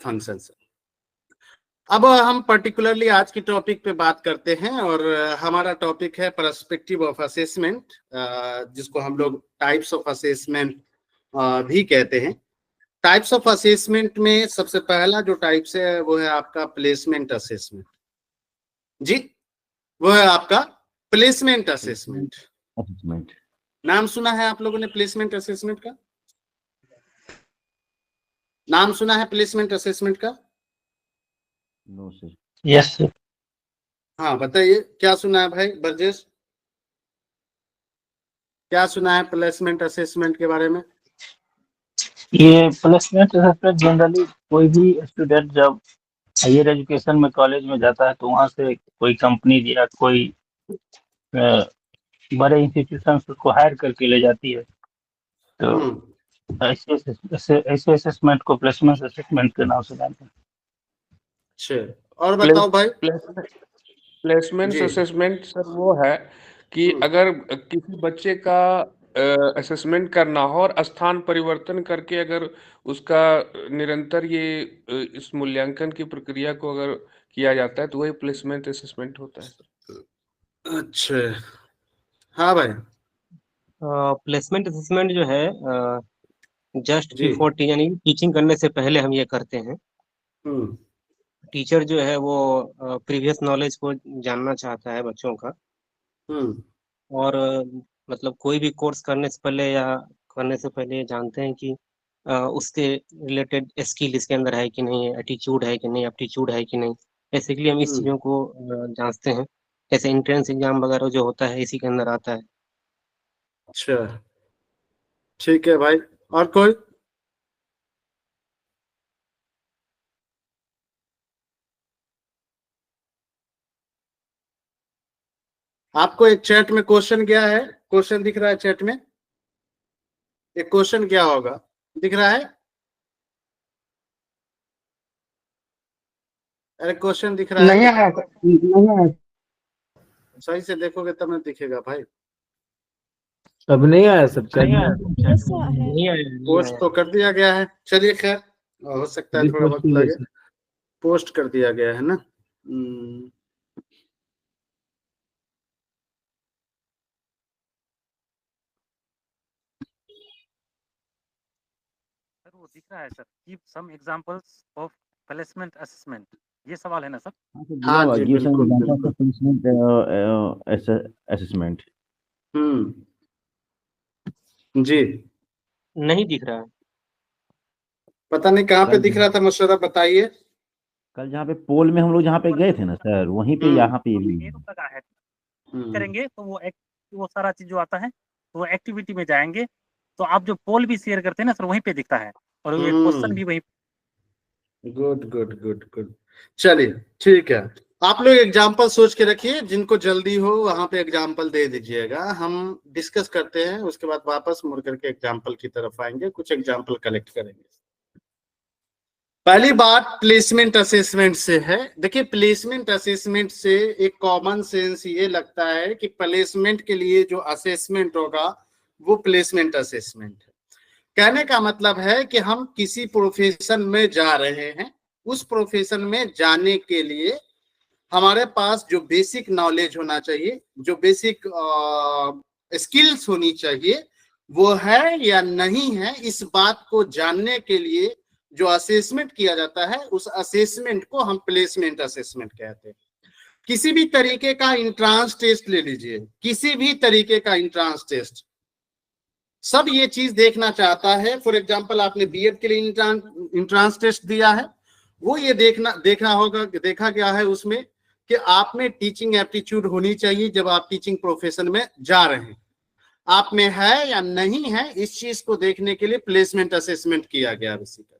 Functions. अब हम particularly आज की टॉपिक पे बात करते हैं और हमारा टॉपिक है पर्सपेक्टिव ऑफ असेसमेंट, जिसको हम लोग टाइप्स ऑफ असेसमेंट भी कहते हैं। टाइप्स ऑफ असेसमेंट में सबसे पहला जो टाइप्स है वो है आपका प्लेसमेंट असेसमेंट। जी, वो है आपका प्लेसमेंट असेसमेंट। नाम सुना है आप लोगों ने प्लेसमेंट असेसमेंट का? नाम सुना है प्लेसमेंट असेसमेंट का? No sir. Yes sir. हाँ बताइए, क्या सुना है भाई ब्रजेश? क्या सुना है प्लेसमेंट असेसमेंट के बारे में? ये प्लेसमेंट असेसमेंट जनरली कोई भी स्टूडेंट जब हायर एजुकेशन में कॉलेज में जाता है तो वहाँ से कोई कंपनी या कोई बड़े इंस्टीट्यूशन उसको हायर करके ले जाती है, तो ऐसे असेसमेंट को प्लेसमेंट असेसमेंट के नाम से जानते हैं। अच्छा, और बताओ भाई। प्लेसमेंट जी। असेसमेंट सर वो है कि अगर किसी बच्चे का असेसमेंट करना हो और स्थान परिवर्तन करके अगर उसका निरंतर ये इस मूल्यांकन की प्रक्रिया को अगर किया जाता है तो वही प्लेसमेंट असेसमेंट होता है सर। अच्छा, हाँ भाई। प्लेसमेंट असेसमेंट जो है जस्ट जी। बिफोर यानी टीचिंग करने से पहले हम ये करते हैं। टीचर जो है वो प्रीवियस नॉलेज को जानना चाहता है बच्चों का, और मतलब कोई भी कोर्स करने से पहले या करने से पहले ये जानते हैं कि उसके रिलेटेड स्किल इसके अंदर है कि नहीं, एटीट्यूड है कि नहीं, एप्टीट्यूड है कि नहीं। बेसिकली हम इस चीज़ों को जांचते हैं। जैसे एंट्रेंस एग्जाम वगैरह जो होता है इसी के अंदर आता है। अच्छा, ठीक है भाई। और कोई? आपको एक चैट में क्वेश्चन गया है, क्वेश्चन दिख रहा है चैट में? एक क्वेश्चन क्या होगा, दिख रहा है? अरे क्वेश्चन दिख रहा है? नहीं है। सही से देखोगे तब ना दिखेगा भाई। अब नहीं आया सब चैट में? नहीं आया। पोस्ट तो कर दिया गया है। चलिए खैर, हो सकता है थोड़ा वक्त लगे। पोस्ट कर दिया गया है ना। सर वो दिख रहा है sir, give some examples of placement assessment, ये सवाल है ना सर? हाँ जी, बिल्कुल असेसमेंट। जी। नहीं दिख रहा है। पता नहीं कहाँ पे दिख रहा था, मशवरा बताइए। कल जहाँ पे पोल में हम लोग जहाँ पे गए थे ना सर, वहीं पे यहाँ पे भी लगा है। करेंगे तो वो सारा चीज जो आता है तो वो एक्टिविटी में जाएंगे, तो आप जो पोल भी शेयर करते हैं ना सर वहीं पे दिखता है, और ये क्वेश्चन भी वहीं। Good good good good. चलिए ठीक है, आप लोग एग्जाम्पल सोच के रखिए, जिनको जल्दी हो वहां पे एग्जाम्पल दे दीजिएगा। हम डिस्कस करते हैं, उसके बाद वापस मुड़ करके एग्जाम्पल की तरफ आएंगे, कुछ एग्जाम्पल कलेक्ट करेंगे। पहली बात प्लेसमेंट असेसमेंट से है। देखिए, प्लेसमेंट असेसमेंट से एक कॉमन सेंस ये लगता है कि प्लेसमेंट के लिए जो असेसमेंट होगा वो प्लेसमेंट असेसमेंट है। कहने का मतलब है कि हम किसी प्रोफेशन में जा रहे हैं, उस प्रोफेशन में जाने के लिए हमारे पास जो बेसिक नॉलेज होना चाहिए, जो बेसिक स्किल्स होनी चाहिए, वो है या नहीं है, इस बात को जानने के लिए जो असेसमेंट किया जाता है उस असेसमेंट को हम प्लेसमेंट असेसमेंट कहते हैं। किसी भी तरीके का इंट्रांस टेस्ट ले लीजिए, किसी भी तरीके का इंट्रांस टेस्ट, सब ये चीज देखना चाहता है। फॉर एग्जांपल, आपने बीएड के लिए इंट्रांस टेस्ट दिया है, वो ये देखा गया है उसमें कि आप में टीचिंग एप्टीट्यूड होनी चाहिए। जब आप टीचिंग प्रोफेशन में जा रहे हैं, आप में है या नहीं है, इस चीज को देखने के लिए प्लेसमेंट असेसमेंट किया गया। बेसिकली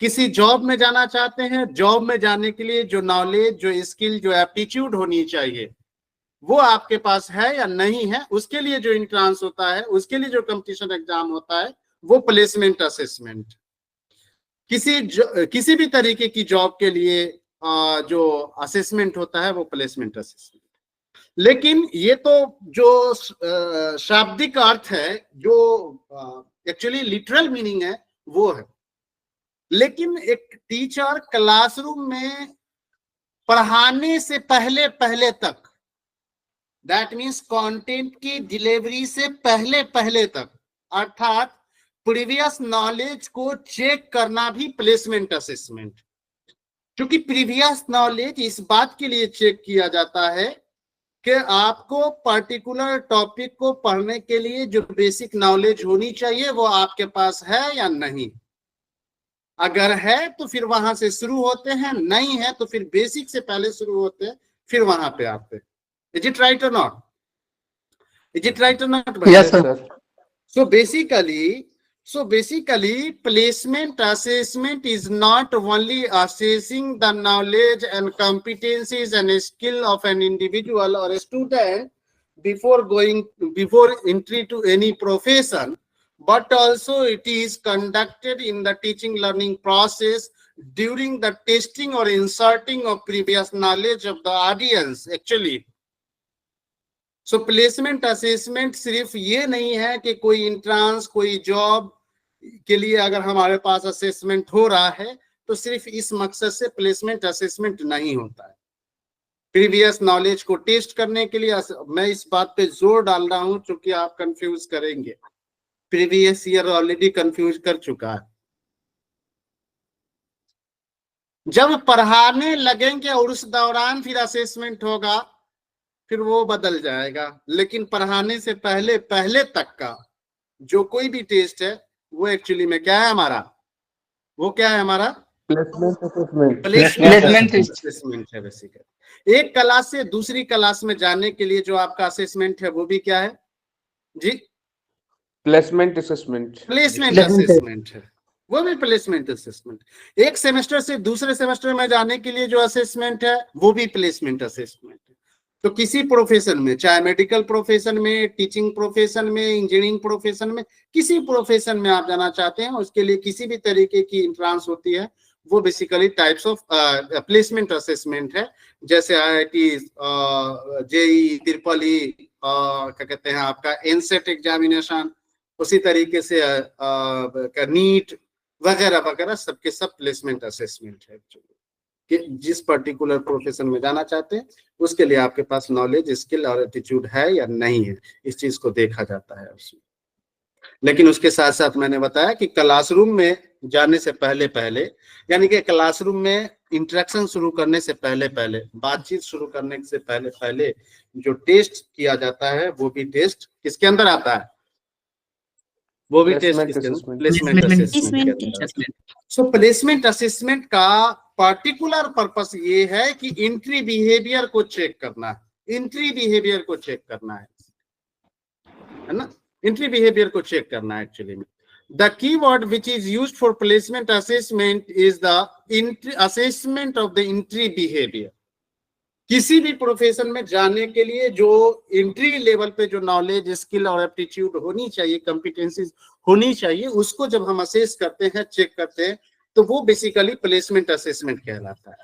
किसी जॉब में जाना चाहते हैं, जॉब में जाने के लिए जो नॉलेज, जो स्किल, जो एप्टीट्यूड होनी चाहिए वो आपके पास है या नहीं है, उसके लिए जो इंट्रांस होता है, उसके लिए जो कंपटीशन एग्जाम होता है, वो प्लेसमेंट असेसमेंट। किसी भी तरीके की जॉब के लिए जो असेसमेंट होता है वो प्लेसमेंट असेसमेंट। लेकिन ये तो जो शाब्दिक अर्थ है, जो एक्चुअली लिटरल मीनिंग है, वो है लेकिन एक टीचर क्लासरूम में पढ़ाने से पहले पहले तक, दैट मीन्स कंटेंट की डिलीवरी से पहले पहले तक, अर्थात प्रीवियस नॉलेज को चेक करना भी प्लेसमेंट असेसमेंट। क्योंकि प्रीवियस नॉलेज इस बात के लिए चेक किया जाता है कि आपको पर्टिकुलर टॉपिक को पढ़ने के लिए जो बेसिक नॉलेज होनी चाहिए वो आपके पास है या नहीं। अगर है तो फिर वहां से शुरू होते हैं, नहीं है तो फिर बेसिक से पहले शुरू होते हैं, फिर वहां पे आते हैं। इज इट राइट और नॉट? इज इट राइट और not? Yes sir. So basically, placement assessment is not only assessing the knowledge and competencies and skill of an individual or a student before entry to any profession, but also it is conducted in the teaching learning process during the testing or inserting of previous knowledge of the audience actually. So placement assessment सिर्फ ये नहीं है कि कोई entrance, कोई job के लिए अगर हमारे पास असेसमेंट हो रहा है तो सिर्फ इस मकसद से प्लेसमेंट असेसमेंट नहीं होता है। प्रीवियस नॉलेज को टेस्ट करने के लिए मैं इस बात पे जोर डाल रहा हूं क्योंकि आप कंफ्यूज करेंगे। प्रीवियस ईयर ऑलरेडी कंफ्यूज कर चुका है। जब पढ़ाने लगेंगे और उस दौरान फिर असेसमेंट होगा, फिर वो बदल जाएगा। लेकिन पढ़ाने से पहले पहले तक का जो कोई भी टेस्ट है वो एक्चुअली में क्या है हमारा, वो क्या है हमारा प्लेसमेंट असेसमेंट है बेसिकली। एक क्लास से दूसरी क्लास में जाने के लिए जो आपका असेसमेंट है वो भी क्या है जी? प्लेसमेंट असेसमेंट है, वो भी प्लेसमेंट असेसमेंट। एक सेमेस्टर से दूसरे सेमेस्टर में जाने के लिए जो असेसमेंट है वो भी प्लेसमेंट असेसमेंट है। तो किसी प्रोफेशन में, चाहे मेडिकल प्रोफेशन में, टीचिंग प्रोफेशन में, इंजीनियरिंग प्रोफेशन में, किसी प्रोफेशन में आप जाना चाहते हैं उसके लिए किसी भी तरीके की एंट्रेंस होती है, वो basically types of placement assessment है। जैसे IIT, JEE, ट्रिपल क्या कहते हैं आपका एनसेट एग्जामिनेशन, उसी तरीके से नीट वगैरह वगैरह सबके सब प्लेसमेंट असेसमेंट है कि जिस पर्टिकुलर प्रोफेशन में जाना चाहते हैं उसके लिए आपके पास नॉलेज, स्किल और एटीट्यूड है या नहीं है, इस चीज को देखा जाता है उसमें। लेकिन उसके साथ साथ मैंने बताया कि क्लासरूम में जाने से पहले पहले, यानी कि क्लासरूम में इंटरेक्शन शुरू करने से पहले पहले, बातचीत शुरू करने से पहले पहले जो टेस्ट किया जाता है वो भी टेस्ट किसके अंदर आता है? वो भी टेस्ट प्लेसमेंट असेसमेंट। सो प्लेसमेंट असेसमेंट का पार्टिकुलर पर्पस ये है कि एंट्री बिहेवियर को चेक करना है, एंट्री बिहेवियर को चेक करना है ना, एंट्री बिहेवियर को चेक करना है एक्चुअली में। The keyword which is used for placement assessment is the assessment of the entry behaviour. किसी भी प्रोफेशन में जाने के लिए जो एंट्री लेवल पे जो नॉलेज, स्किल और एप्टीट्यूड होनी चाहिए, कॉम्पिटेंसीज होनी चाहिए, उसको जब हम असेस करते हैं, चेक करते हैं, तो वो बेसिकली प्लेसमेंट असेसमेंट कहलाता है।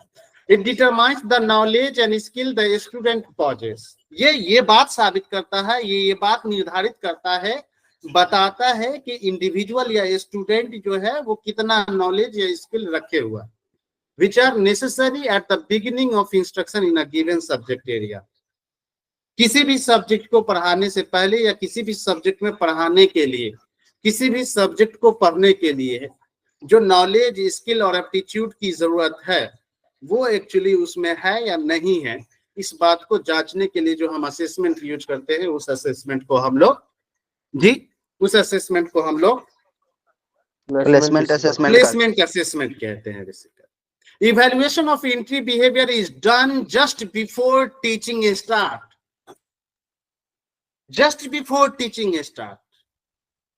It determines the knowledge and skill the student possess. ये बात साबित करता है, ये बात निर्धारित करता है, बताता है कि इंडिविजुअल या स्टूडेंट जो है वो कितना नॉलेज या स्किल रखे हुआ, which are necessary at the beginning of instruction in a given subject area। किसी भी सब्जेक्ट को पढ़ाने से पहले या किसी भी सब्जेक्ट में पढ़ाने के लिए, किसी भी सब्जेक्ट को पढ़ने के लिए जो नॉलेज, स्किल और एप्टीट्यूड की जरूरत है वो एक्चुअली उसमें है या नहीं है, इस बात को जांचने के लिए जो हम असेसमेंट यूज करते हैं, उस असेसमेंट को हम लोग प्लेसमेंट असेसमेंट कहते हैं basically. Evaluation of entry behaviour is done just before teaching start, just before teaching start.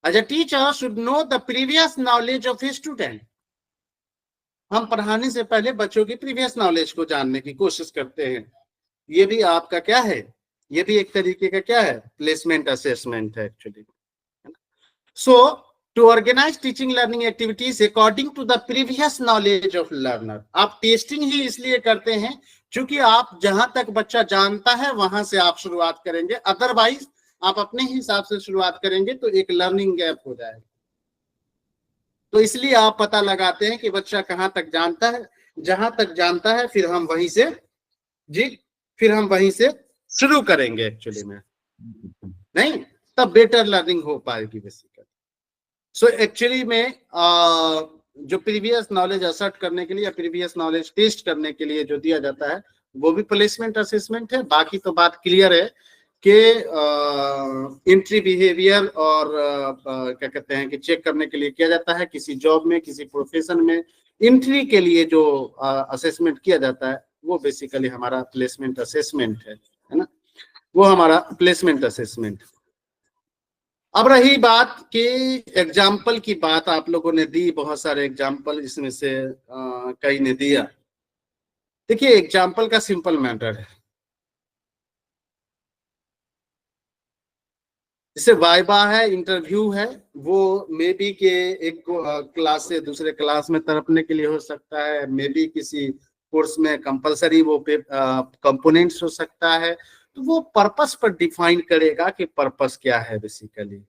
As a teacher should know the previous knowledge of his student। हम पढ़ाने से पहले बच्चों की प्रीवियस नॉलेज को जानने की कोशिश करते हैं। ये भी आपका क्या है, ये भी एक तरीके का क्या है, प्लेसमेंट असेसमेंट है actually. So to organise teaching learning activities according to the previous knowledge of learner. आप टेस्टिंग ही इसलिए करते हैं क्योंकि आप जहां तक बच्चा जानता है वहां से आप शुरुआत करेंगे, अदरवाइज आप अपने हिसाब से शुरुआत करेंगे तो एक लर्निंग गैप हो जाएगा। तो इसलिए आप पता लगाते हैं कि बच्चा कहाँ तक जानता है, जहां तक जानता है फिर हम वहीं से शुरू करेंगे एक्चुअली में, नहीं तब बेटर लर्निंग हो पाएगी बेसिकली। सो एक्चुअली में जो प्रीवियस नॉलेज असर्ट करने के लिए या प्रीवियस नॉलेज टेस्ट करने के लिए जो दिया जाता है वो भी प्लेसमेंट असेसमेंट है। बाकी तो बात क्लियर है कि एंट्री बिहेवियर और क्या कहते हैं कि चेक करने के लिए किया जाता है किसी जॉब में, किसी प्रोफेशन में। एंट्री के लिए जो असेसमेंट किया जाता है वो बेसिकली हमारा प्लेसमेंट असेसमेंट है ना, वो हमारा प्लेसमेंट असेसमेंट। अब रही बात कि एग्जाम्पल की बात आप लोगों ने दी, बहुत सारे एग्जाम्पल इसमें से कई ने दिया। देखिए एग्जाम्पल का सिंपल मैटर है, जैसे वाइवा है, इंटरव्यू है, वो मे बी के एक क्लास से दूसरे क्लास में तरपने के लिए हो सकता है, मे बी किसी कोर्स में कंपलसरी वो कंपोनेंट्स हो सकता है। तो वो पर्पस पर डिफाइन करेगा कि पर्पस क्या है बेसिकली।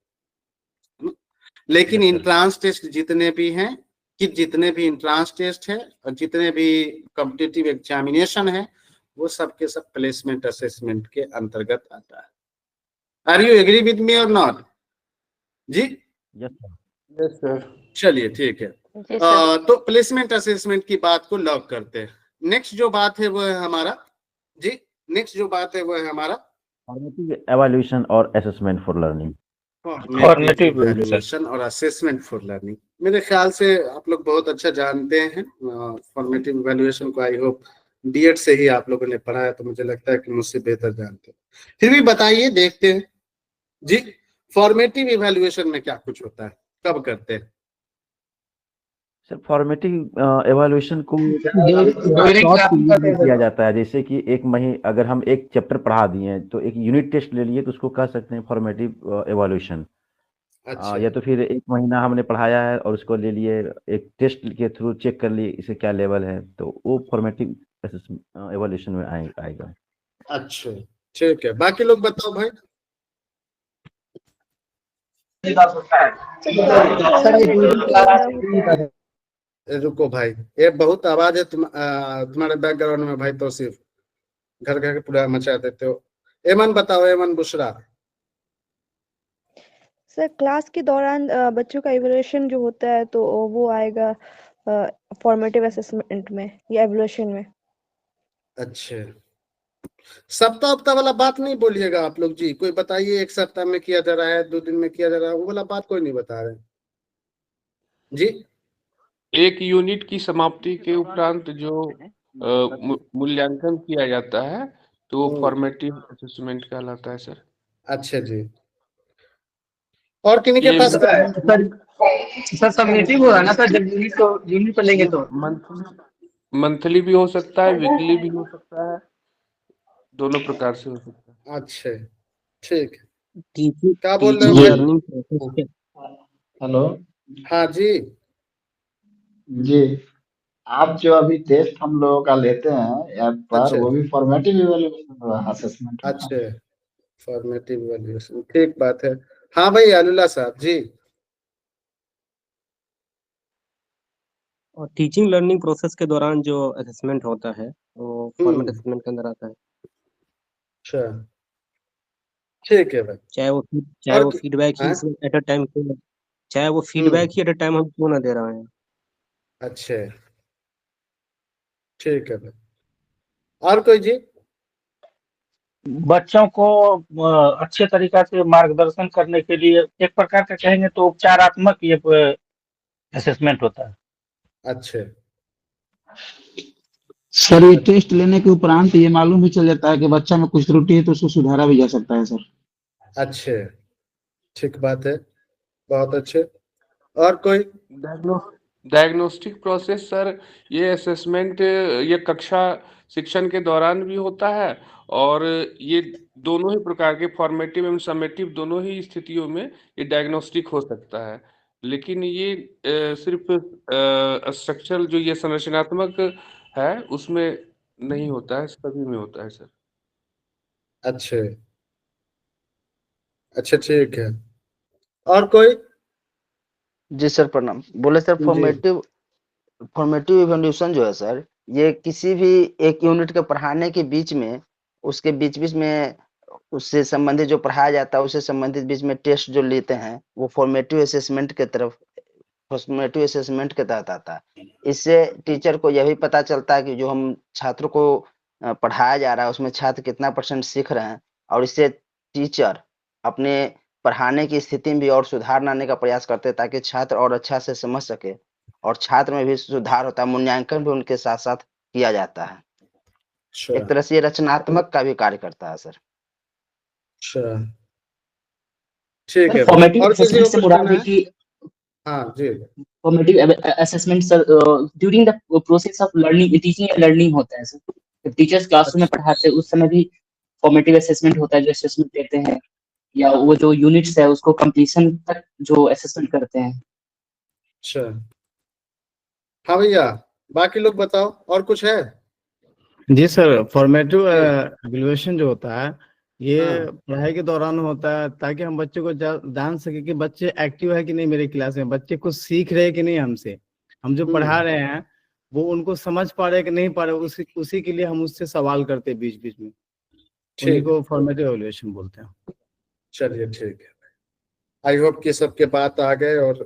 लेकिन इंट्रांस टेस्ट जितने भी हैं, कि जितने भी इंट्रांस टेस्ट है और जितने भी कॉम्पिटिटिव एग्जामिनेशन है वो सब के सब प्लेसमेंट असेसमेंट के अंतर्गत आता है। Are you agree with me और नॉट जी? Yes sir. चलिए ठीक है। तो प्लेसमेंट असेसमेंट की बात को लॉक करते हैं। नेक्स्ट जो बात है वो है हमारा जी, नेक्स्ट जो बात है वो है हमारा फॉर्मेटिव एवैल्यूएशन और assessment for learning. Formative evaluation और असेसमेंट फॉर लर्निंग, मेरे ख्याल से आप लोग बहुत अच्छा जानते हैं फॉर्मेटिव एवैल्यूएशन को। आई होप बीएड से ही आप लोगों ने पढ़ा है, तो मुझे लगता है कि मुझसे बेहतर जानते हैं। फिर भी बताइए, देखते हैं जी फॉर्मेटिव इवैल्यूएशन में क्या कुछ होता है, कब करते हैं? सर फॉर्मेटिव एवैल्यूएशन को शॉर्ट पीरियड में किया जाता है। जैसे कि एक महीने अगर हम एक चैप्टर पढ़ा दिए तो एक यूनिट टेस्ट ले लिए तो उसको कह सकते हैं फॉर्मेटिव एवैल्यूएशन। अच्छा। या तो फिर एक महीना हमने पढ़ाया है और उसको ले लिए एक टेस्ट के थ्रू चेक कर लिए इसे क्या लेवल है, तो वो फॉर्मेटिव एवैल्यूएशन में आएगा। अच्छा ठीक है, बाकी लोग बताओ भाई। रुको भाई, ये बहुत आवाज है तुम्हारे बैकग्राउंड में भाई, तो सिर्फ घर घर पूरा मचा देते हो। एमन बताओ, एमन बुशरा। सर क्लास के दौरान बच्चों का इवैल्यूएशन जो होता है तो वो आएगा फॉर्मेटिव असेसमेंट में या इवैल्यूएशन में। अच्छा, सप्ताह हफ्ता वाला बात नहीं बोलिएगा आप लोग जी। कोई बताइए एक सप्ताह में किया जा रहा है, 2 दिन में किया जा रहा है, वो वाला बात कोई नहीं बता रहे जी। एक यूनिट की समाप्ति के उपरांत जो मूल्यांकन किया जाता है तो वो फॉर्मेटिव असेसमेंट कहलाता है सर। अच्छा जी, और किन्हीं के पास सर सबमिटिव हो रहा है ना सर, जब यूनिट पर लेंगे तो मंथली भी हो सकता है, वीकली भी हो सकता है, दोनों प्रकार से हो सकता है। अच्छा ठीक है। टीचिंग क्या बोल रहे हो भाई? लर्निंग प्रोसेस के हेलो हाँ जी जी, आप जो अभी टेस्ट हम लोगों का लेते हैं ऐप पर, अच्छा। वो भी फॉर्मेटिव इवैल्यूएशन असेसमेंट है। अच्छा, फॉर्मेटिव इवैल्यूएशन, ठीक बात है। हाँ भाई अनुला साहब जी। और टीचिंग लर्निंग प्रोसेस के दौरान जो असेसमेंट होता है वो फॉर्मेट असेसमेंट के अंदर आता है। अच्छा ठीक है भाई। चाहे और वो feedback he at a time, चाहे वो feedback he at a time हम क्यों ना दे रहे हैं। अच्छा ठीक है भाई। और कोई जी? बच्चों को अच्छे तरीका से मार्गदर्शन करने के लिए एक प्रकार का कहेंगे तो उपचारात्मक ये असेसमेंट होता है। अच्छा सर ये टेस्ट लेने के उपरांत ये मालूम भी चल जाता है कि बच्चा में कुछ त्रुटि है तो उसको सुधारा भी जा सकता है सर। अच्छे, ठीक बात है, बहुत अच्छे। और कोई? डायग्नोस्टिक प्रोसेस सर, ये असेसमेंट ये कक्षा शिक्षण के दौरान भी होता है और ये दोनों ही प्रकार के फॉर्मेटिव एवं समेटिव दोनों ही स्थितियों में ये डायग्नोस्टिक हो सकता है। लेकिन ये सिर्फ स्ट्रक्चरल जो ये संरचनात्मक है उसमें नहीं होता है, सभी में होता है सर। अच्छे, अच्छा ठीक है। और कोई? जी सर प्रणाम। बोले सर फॉर्मेटिव इवोल्यूशन जो है सर, ये किसी भी एक यूनिट के पढ़ाने के बीच में, उसके बीच-बीच में उससे संबंधित जो पढ़ाया जाता है उससे संबंधित बीच में टेस्ट जो लेते हैं वो फॉर्मेटिव असेसमेंट के तहत आता है। इससे टीचर को यह भी पता चलता है कि जो हम छात्रों को पढ़ाया जा रहा है उसमें छात्र कितना % सीख रहे हैं, और इससे टीचर अपने पढ़ाने की स्थिति में भी और सुधार लाने का प्रयास करते हैं ताकि छात्र और अच्छा से समझ सके और छात्र में भी सुधार होता है, मूल्यांकन भी उनके साथ-साथ किया जाता है। एक तरह से ये रचनात्मक का भी कार्य करता है सर। अच्छा, ठीक है। फॉर्मेटिव और किसी को असेसमेंट से कुछ मुराद कहना है है? कि हाँ जी। Formative assessment sir during the process of learning, teaching and learning होता है सर। जब टीचर्स क्लासरूम में पढ़ाते हैं उस समय भी फॉर्मेटिव असेसमेंट होता है, जो असेसमेंट देते हैं, या वो जो यूनिट्स है उसको कंप्लीशन तक जो असेसमेंट करते हैं। अच्छा, हाँ भैया, बाकी लोग बताओ और कुछ है? जी सर, फॉर्मेटिव एवल्यूएशन जो होता है ये हाँ। पढ़ाई के दौरान होता है ताकि हम बच्चे को जान सके कि बच्चे एक्टिव है कि नहीं मेरे क्लास में, बच्चे कुछ सीख रहे हैं कि नहीं हमसे, हम जो पढ़ा रहे हैं वो उनको समझ पा रहे कि नहीं पा रहे, उसी के लिए हम उससे सवाल करते हैं बीच बीच में, उन्हीं को फॉर्मेटिव एवल्यूएशन बोलते हैं। चलिए ठीक है, आई होप कि सबके बात आ गए और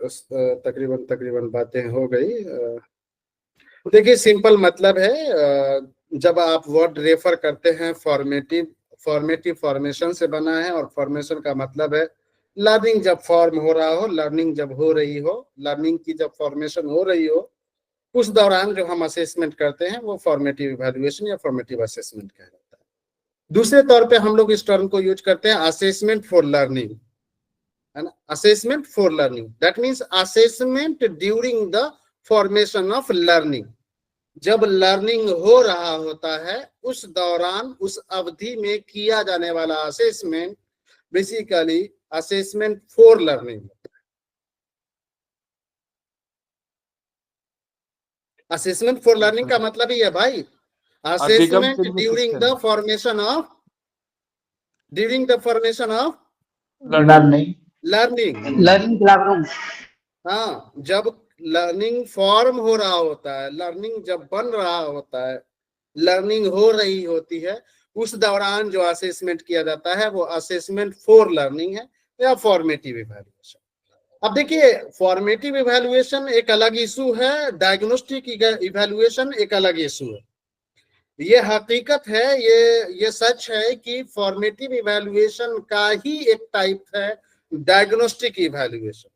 तकरीबन बातें हो गई। देखिए सिंपल मतलब है, जब आप वर्ड रेफर करते हैं फॉर्मेटिव फॉर्मेशन से बना है, और फॉर्मेशन का मतलब है लर्निंग जब फॉर्म हो रहा हो, लर्निंग जब हो रही हो, लर्निंग की जब फॉर्मेशन हो रही हो, उस दौरान जो हम असेसमेंट करते हैं वो फॉर्मेटिव इवैल्यूएशन या फॉर्मेटिव असेसमेंट कहलाता है। दूसरे तौर पे हम लोग इस टर्म को यूज करते हैं असेसमेंट फॉर लर्निंग, है ना, assessment for learning, that means assessment during the formation of learning. जब लर्निंग हो रहा होता है उस दौरान, उस अवधि में किया जाने वाला assessment basically assessment for learning. Assessment for learning का मतलब ही है भाई assessment during the formation of learning. हाँ, जब लर्निंग फॉर्म हो रहा होता है, लर्निंग जब बन रहा होता है, लर्निंग हो रही होती है, उस दौरान जो असेसमेंट किया जाता है वो असेसमेंट फॉर लर्निंग है या फॉर्मेटिव इवैल्यूएशन। अब देखिए फॉर्मेटिव इवैल्यूएशन एक अलग इशू है, डायग्नोस्टिक इवैल्यूएशन एक अलग इशू है। ये हकीकत है, ये सच है कि फॉर्मेटिव इवैल्यूएशन का ही एक टाइप है डायग्नोस्टिक इवैल्यूएशन,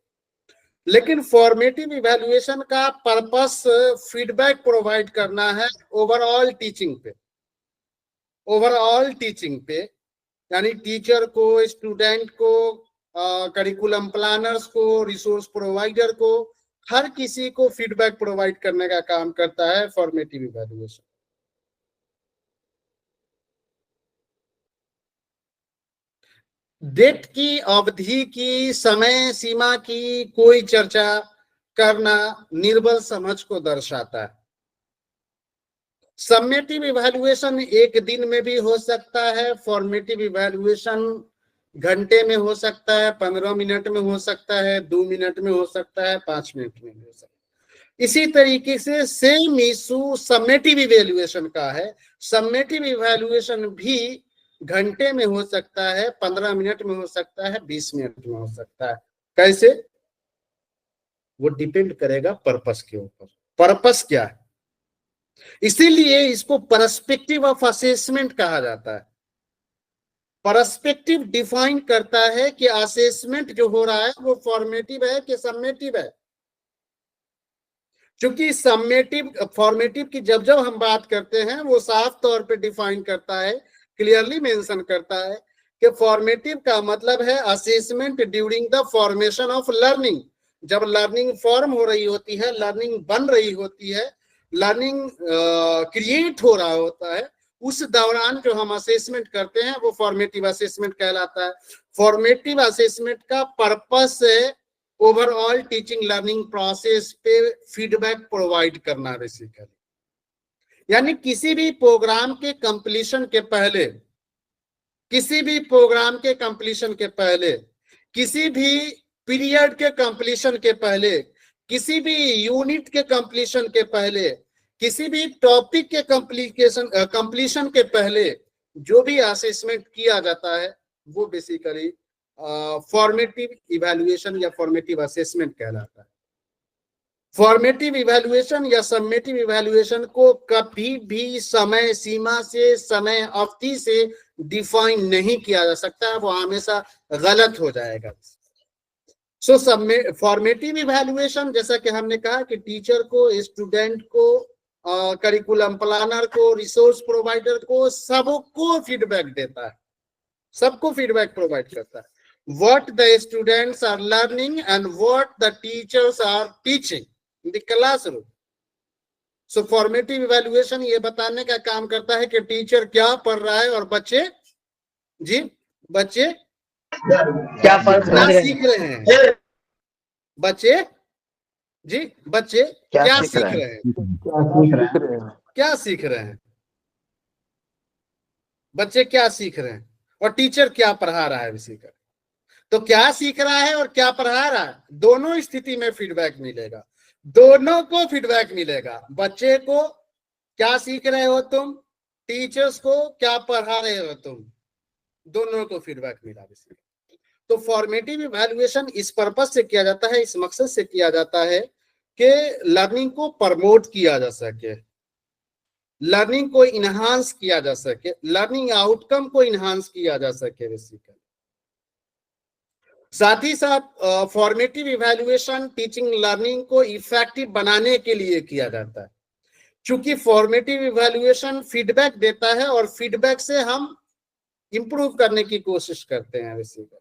लेकिन फॉर्मेटिव इवैल्यूएशन का पर्पस फीडबैक प्रोवाइड करना है ओवरऑल टीचिंग पे, यानी टीचर को, स्टूडेंट को, करिकुलम प्लानर्स को, रिसोर्स प्रोवाइडर को, हर किसी को फीडबैक प्रोवाइड करने का काम करता है फॉर्मेटिव इवैल्यूएशन। डेट की, अवधि की, समय सीमा की कोई चर्चा करना निर्बल समझ को दर्शाता है। समेटिव इवैल्यूएशन एक दिन में भी हो सकता है, फॉर्मेटिव इवैल्यूएशन घंटे में हो सकता है, 15 मिनट में हो सकता है, 2 मिनट में हो सकता है, 5 मिनट में हो सकता है। इसी तरीके से सेम इशू समेटिव इवैल्यूएशन का है। समेटिव इवैल्यूएशन भी घंटे में हो सकता है, 15 मिनट में हो सकता है, 20 मिनट में हो सकता है। कैसे? वो डिपेंड करेगा पर्पस के ऊपर, पर्पस क्या है। इसीलिए इसको पर्सपेक्टिव ऑफ असेसमेंट कहा जाता है। पर्सपेक्टिव डिफाइन करता है कि असेसमेंट जो हो रहा है वो फॉर्मेटिव है कि समेटिव है। क्योंकि फॉर्मेटिव की जब हम बात करते हैं वो साफ तौर पे डिफाइन करता है, क्लियरली मेंशन करता है कि फॉर्मेटिव का मतलब है assessment during the formation of learning. जब लर्निंग फॉर्म हो रही होती है, लर्निंग बन रही होती है, लर्निंग क्रिएट हो रहा होता है, उस दौरान जो हम असेसमेंट करते हैं वो फॉर्मेटिव असेसमेंट कहलाता है। फॉर्मेटिव असेसमेंट का पर्पस है ओवरऑल टीचिंग लर्निंग प्रोसेस पे फीडबैक प्रोवाइड करना बेसिकली। यानी किसी भी प्रोग्राम के कंप्लीशन के पहले, किसी भी पीरियड के कंप्लीशन के पहले, किसी भी यूनिट के कंप्लीशन के पहले, किसी भी टॉपिक के कंप्लीशन के पहले जो भी असेसमेंट किया जाता है वो बेसिकली फॉर्मेटिव इवैल्यूएशन या फॉर्मेटिव असेसमेंट कहलाता है। फॉर्मेटिव इवैल्यूएशन या समेटिव इवैल्यूएशन को कभी भी समय सीमा से, समय अवधि से डिफाइन नहीं किया जा सकता है, वो हमेशा गलत हो जाएगा। सो फॉर्मेटिव इवैल्यूएशन, जैसा कि हमने कहा कि टीचर को, स्टूडेंट को, करिकुलम प्लानर को, रिसोर्स प्रोवाइडर को, सबको फीडबैक देता है, सबको फीडबैक प्रोवाइड करता है। What the students are learning and what the teachers are teaching in the classroom. So formative evaluation ये बताने का काम करता है कि टीचर क्या पढ़ रहा है और बच्चे क्या सीख रहे हैं, बच्चे क्या सीख रहे हैं, क्या सीख रहे हैं, बच्चे क्या सीख रहे हैं और टीचर क्या पढ़ा रहा है बेसिकली। तो क्या सीख रहा है और क्या पढ़ा रहा है, दोनों स्थिति में फीडबैक मिलेगा, दोनों को फीडबैक मिलेगा। बच्चे को क्या सीख रहे हो तुम, टीचर्स को क्या पढ़ा रहे हो तुम, दोनों को फीडबैक मिला। तो फॉर्मेटिव इवैल्यूएशन इस पर्पस से किया जाता है, इस मकसद से किया जाता है कि लर्निंग को प्रमोट किया जा सके, लर्निंग को इनहांस किया जा सके, लर्निंग आउटकम को इनहांस किया जा सके बेसिकली। साथ ही साथ फॉर्मेटिव इवैल्यूएशन टीचिंग लर्निंग को इफेक्टिव बनाने के लिए किया जाता है, क्योंकि फॉर्मेटिव इवैल्यूएशन फीडबैक देता है और फीडबैक से हम इंप्रूव करने की कोशिश करते हैं बेसिकली।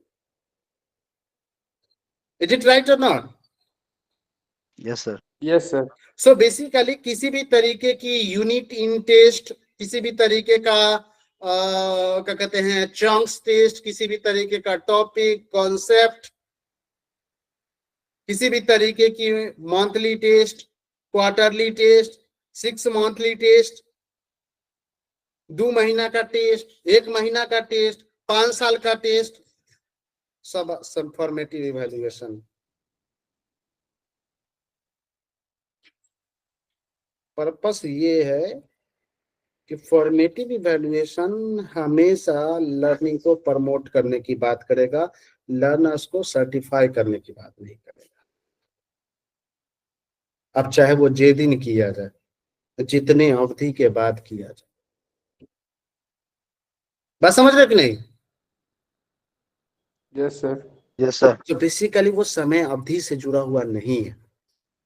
इज इट राइट और not? Yes sir. Yes sir. So basically किसी भी तरीके की यूनिट इन टेस्ट, किसी भी तरीके का क्या कहते हैं चंक्स टेस्ट, किसी भी तरीके का टॉपिक कॉन्सेप्ट, किसी भी तरीके की monthly test, quarterly test, 6 monthly test, 2 महीना का टेस्ट, 1 महीना का टेस्ट, 5 साल का टेस्ट, सब फॉर्मेटिव इवैल्यूएशन। पर्पस ये है कि फॉर्मेटिव इवैल्यूएशन हमेशा लर्निंग को प्रमोट करने की बात करेगा, लर्नर्स को सर्टिफाई करने की बात नहीं करेगा। अब चाहे वो जे दिन किया जाए, जितने अवधि के बाद किया जाए। बात समझ रहे कि नहीं? Yes sir. Yes sir. तो बेसिकली वो समय अवधि से जुड़ा हुआ नहीं है,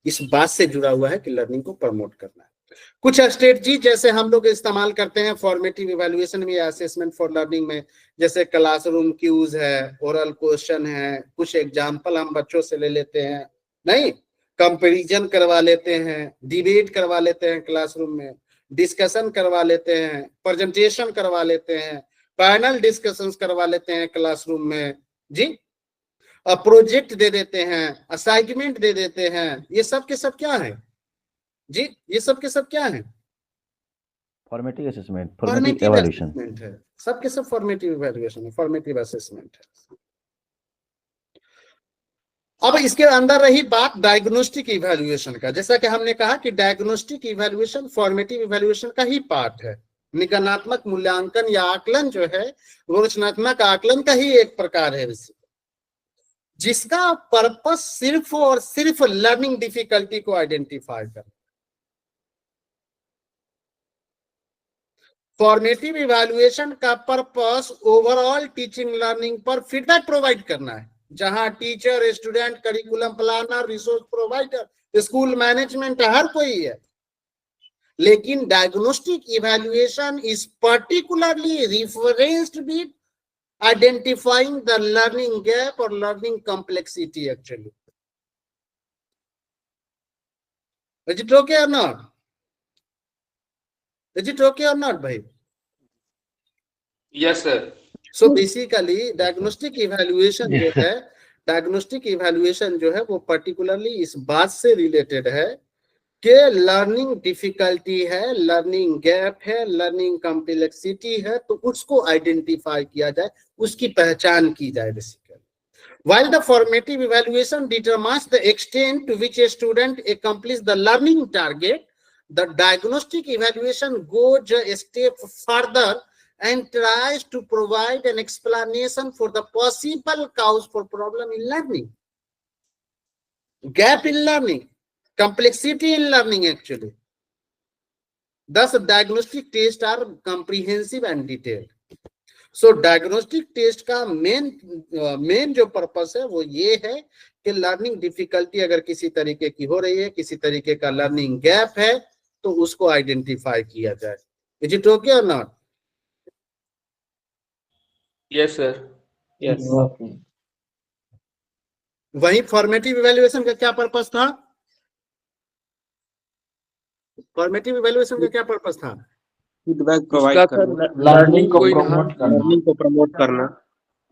इस बात से जुड़ा हुआ है कि लर्निंग को प्रमोट करना है। कुछ स्ट्रेटजी जैसे हम लोग इस्तेमाल करते हैं फॉर्मेटिव इवैल्यूएशन में या असेसमेंट फॉर लर्निंग में, जैसे क्लासरूम क्यूज है, ओरल क्वेश्चन है, कुछ एग्जाम्पल हम बच्चों से ले लेते हैं, नहीं कंपैरिजन करवा लेते हैं, डिबेट करवा लेते हैं क्लासरूम में, डिस्कशन करवा लेते हैं, प्रेजेंटेशन करवा लेते हैं, पैनल डिस्कशंस करवा लेते हैं क्लासरूम में जी, प्रोजेक्ट दे देते हैं, असाइनमेंट दे देते हैं। ये सब के सब क्या है जी, ये सब के सब क्या है? फॉर्मेटिव असेसमेंट, फॉर्मेटिव इवैल्यूएशन है, सब के सब फॉर्मेटिव इवैल्यूएशन है, फॉर्मेटिव असेसमेंट है। अब इसके अंदर रही बात डायग्नोस्टिक इवैल्यूएशन का, जैसा कि हमने कहा कि डायग्नोस्टिक इवैल्यूएशन फॉर्मेटिव इवैल्यूएशन का ही पार्ट है। निगमनात्मक मूल्यांकन या आकलन जो है वो रचनात्मक आकलन का ही एक प्रकार है, जिसका पर्पस सिर्फ और सिर्फ लर्निंग डिफिकल्टी को आइडेंटिफाई करना। फॉर्मेटिव इवैल्यूएशन का पर्पस ओवरऑल टीचिंग लर्निंग पर फीडबैक प्रोवाइड करना है, जहां teacher, student, curriculum planner, resource provider, school management हर कोई है। लेकिन diagnostic evaluation is particularly referenced with identifying the learning gap or learning complexity actually. Is it okay or not? Is it okay or not, bhai? Yes sir. So basically diagnostic evaluation जो है, diagnostic evaluation जो है वो particularly इस बात से related है कि लर्निंग डिफिकल्टी है, लर्निंग गैप है, लर्निंग कॉम्प्लेक्सिटी है, तो उसको आइडेंटिफाई किया जाए, उसकी पहचान की जाए basically. While the formative evaluation determines the extent to which a student accomplishes the learning target, the diagnostic evaluation goes a step further and tries to provide an explanation for the possible cause for problem in learning, gap in learning, complexity in learning actually. Thus, diagnostic tests are comprehensive and detailed. So diagnostic test का main जो purpose है वो ये है कि learning difficulty अगर किसी तरीके की हो रही है, किसी तरीके का लर्निंग गैप है, तो उसको आइडेंटिफाई किया जाए. इज इट ओके और नॉट? Yes sir. यस. वही फॉर्मेटिव इवैल्यूएशन का क्या पर्पस था? फॉर्मेटिव इवैल्यूएशन का क्या पर्पस था? फीडबैक प्रोवाइड करना, लर्निंग को प्रमोट करना,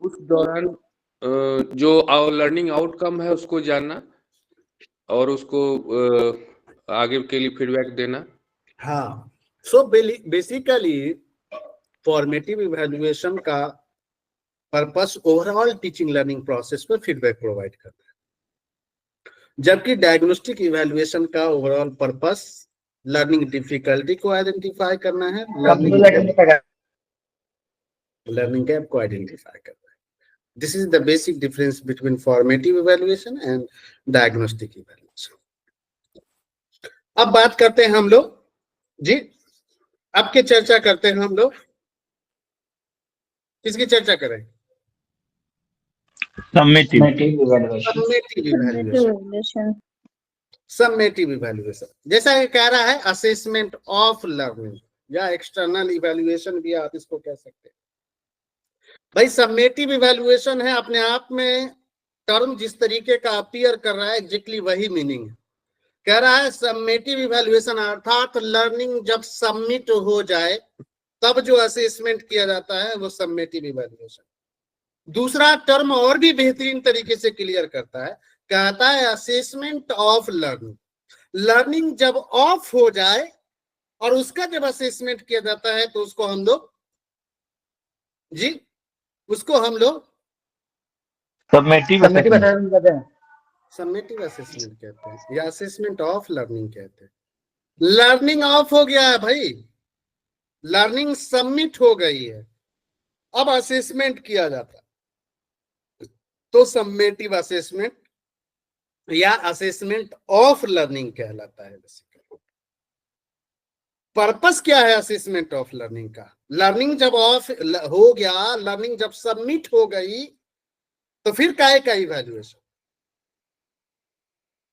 उस दौरान जो लर्निंग आउटकम है उसको जानना और उसको आगे के लिए फीडबैक देना. हाँ, सो बेसिकली फॉर्मेटिव इवैल्यूएशन का purpose overall teaching learning process पर फीडबैक प्रोवाइड करना है, जबकि डायग्नोस्टिक इवैल्यूएशन का ओवरऑल पर्पस लर्निंग डिफिकल्टी को आइडेंटिफाई करना है, लर्निंग गैप को आइडेंटिफाई करना है. This is the basic difference between formative evaluation and diagnostic evaluation. अब बात करते हैं हम लोग जी, अब के चर्चा करते हैं हम लोग. किसकी चर्चा करें? Summative evaluation. समेटिव इवैल्यूएशन जैसा ये कह रहा है असेसमेंट ऑफ लर्निंग या एक्सटर्नल इवैल्यूएशन भी आप इसको कह सकते हैं. भाई समेटिव इवैल्यूएशन है अपने आप में टर्म जिस तरीके का अपीयर कर रहा है एग्जैक्टली वही मीनिंग है. कह रहा है समेटिव इवैल्यूएशन अर्थात लर्निंग जब सबमिट हो जाए तब जो असेसमेंट किया जाता है वो समेटिव इवैल्यूएशन. दूसरा टर्म और भी बेहतरीन तरीके से क्लियर करता है, कहता है असेसमेंट ऑफ लर्निंग. लर्निंग जब ऑफ हो जाए और उसका जब असेसमेंट किया जाता है तो उसको हम लोग समेटिव असेसमेंट कहते हैं या असेसमेंट ऑफ लर्निंग कहते हैं. लर्निंग ऑफ हो गया है भाई, लर्निंग सबमिट हो गई है, अब असेसमेंट किया जाता है तो समेटिव असेसमेंट या असेसमेंट ऑफ लर्निंग कहलाता है. पर्पस क्या है असेसमेंट ऑफ लर्निंग का? लर्निंग जब ऑफ हो गया, लर्निंग जब सबमिट हो गई तो फिर काहे का इवैल्यूएशन?